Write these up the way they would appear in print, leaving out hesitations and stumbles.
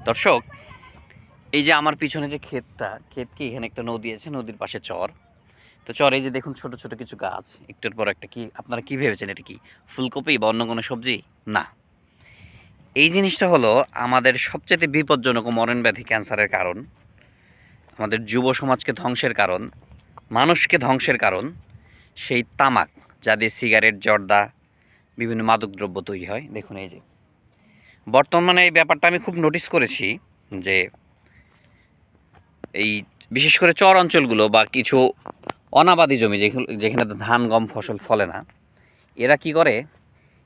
দর্শক, এই যে আমার পিছনে যে ক্ষেত কি এখানে একটা নদী আছে, নদীর পাশে চর। তো চর এই যে দেখুন ছোট ছোট কিছু গাছ, একটার পর একটা। কি আপনারা কি ভেবেছেন এটা কি ফুলকপি বা অন্য কোনো সবজি? না, এই জিনিসটা হলো আমাদের সবচেয়ে বিপজ্জনক ও মরণ ব্যাধি ক্যান্সারের কারণ, আমাদের যুব সমাজকে ধ্বংসের কারণ, মানুষকে ধ্বংসের কারণ। সেই তামাক, যা দিয়ে সিগারেট, জর্দা, বিভিন্ন মাদকদ্রব্য তৈরি হয়। দেখুন এই যে বর্তমানে এই ব্যাপারটা আমি খুব নোটিস করেছি যে এই বিশেষ করে চর অঞ্চলগুলো বা কিছু অনাবাদি জমি যেখানে ধান গম ফসল ফলে না, এরা কি করে,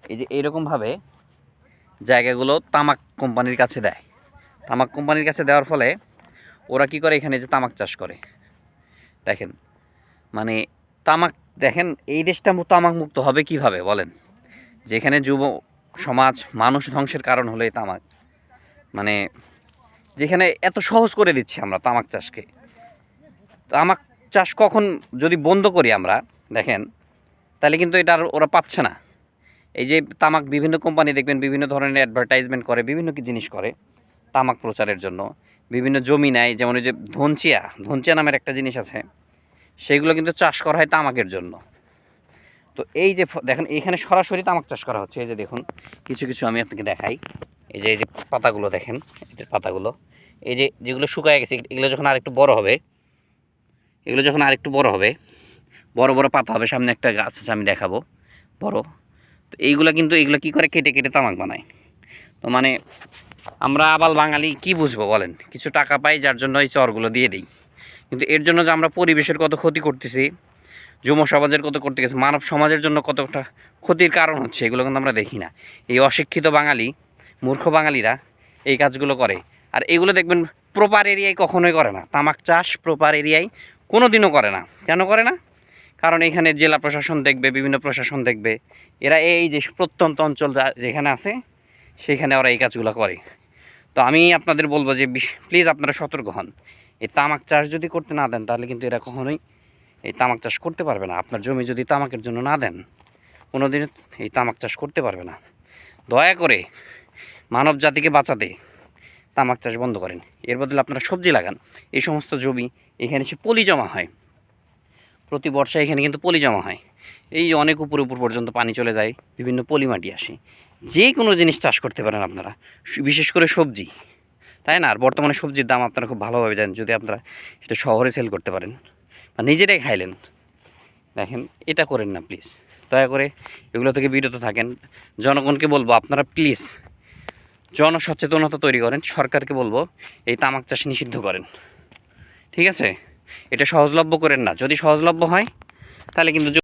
এই যে এইরকমভাবে জায়গাগুলো তামাক কোম্পানির কাছে দেয়। তামাক কোম্পানির কাছে দেওয়ার ফলে ওরা কি করে, এখানে যে তামাক চাষ করে। দেখেন, মানে তামাক, দেখেন এই দেশটা তামাক মুক্ত হবে কিভাবে বলেন? যেখানে যুব সমাজ, মানুষ ধ্বংসের কারণ হলো এই তামাক। মানে যেখানে এত সহজ করে দিচ্ছি আমরা তামাক চাষকে। তামাক চাষ কখন যদি বন্ধ করি আমরা, দেখেন, তাহলে কিন্তু এটা আর ওরা পাচ্ছে না। এই যে তামাক বিভিন্ন কোম্পানি দেখবেন বিভিন্ন ধরনের অ্যাডভার্টাইজমেন্ট করে, বিভিন্ন জিনিস করে তামাক প্রচারের জন্য। বিভিন্ন জমি নেয়, যেমন ওই যে ধনচিয়া নামের একটা জিনিস আছে, সেগুলো কিন্তু চাষ করা হয় তামাকের জন্য। তো এই যে দেখেন, এখানে সরাসরি তামাক চাষ করা হচ্ছে। এই যে দেখুন, কিছু কিছু আমি আপনাকে দেখাই। এই যে পাতাগুলো দেখেন, এদের পাতাগুলো, এই যে যেগুলো শুকায় গেছে, এগুলো যখন আরেকটু বড় হবে, বড় বড় পাতা হবে, সামনে একটা গাছ আছে আমি দেখাবো বড়। তো এইগুলো কিন্তু এগুলো কী করে, কেটে কেটে তামাক বানায়। তো মানে আমরা আবাল বাঙালি কি বুঝবো বলেন? কিছু টাকা পাই যার জন্য এই চরগুলো দিয়ে দিই, কিন্তু এর জন্য যে আমরা পরিবেশের কত ক্ষতি করতেছি, যুব সমাজের কত করতে গেছে, মানব সমাজের জন্য কতটা ক্ষতির কারণ হচ্ছে, এগুলো কিন্তু আমরা দেখি না। এই অশিক্ষিত বাঙালি, মূর্খ বাঙালিরা এই কাজগুলো করে। আর এগুলো দেখবেন প্রপার এরিয়ায় কখনোই করে না। তামাক চাষ প্রপার এরিয়ায় কোনো দিনও করে না। কেন করে না? কারণ এখানে জেলা প্রশাসন দেখবে, বিভিন্ন প্রশাসন দেখবে, এরা এই যে প্রত্যন্ত অঞ্চল যেখানে আছে সেখানে ওরা এই কাজগুলো করে। তো আমি আপনাদের বলবো যে প্লিজ আপনারা সতর্ক হন। এই তামাক চাষ যদি করতে না দেন, তাহলে কিন্তু এরা কখনোই এই তামাক চাষ করতে পারবে না। আপনার জমি যদি তামাকের জন্য না দেন, কোনো দিন এই তামাক চাষ করতে পারবে না। দয়া করে মানব জাতিকে বাঁচাতে তামাক চাষ বন্ধ করেন। এর বদলে আপনারা সবজি লাগান। এই সমস্ত জমি, এখানে সে পলি জমা হয়, প্রতি বর্ষায় এখানে কিন্তু পলি জমা হয়। এই যে অনেক উপর পর্যন্ত পানি চলে যায়, বিভিন্ন পলি মাটি আসে। যে কোনো জিনিস চাষ করতে পারেন আপনারা, বিশেষ করে সবজি, তাই না? আর বর্তমানে সবজির দাম আপনারা খুব ভালোভাবে জানেন। যদি আপনারা সেটা শহরে সেল করতে পারেন বা নিজেরাই খাইলেন, দেখেন এটা করেন না প্লিজ। দয়া করে এগুলো থেকে বিরত থাকেন। জনগণকে বলবো, আপনারা প্লিজ জনসচেতনতা তৈরি করেন। সরকারকে বলবো এই তামাক চাষ নিষিদ্ধ করেন, ঠিক আছে? এটা সহজলভ্য করেন না। যদি সহজলভ্য হয় তাহলে কিন্তু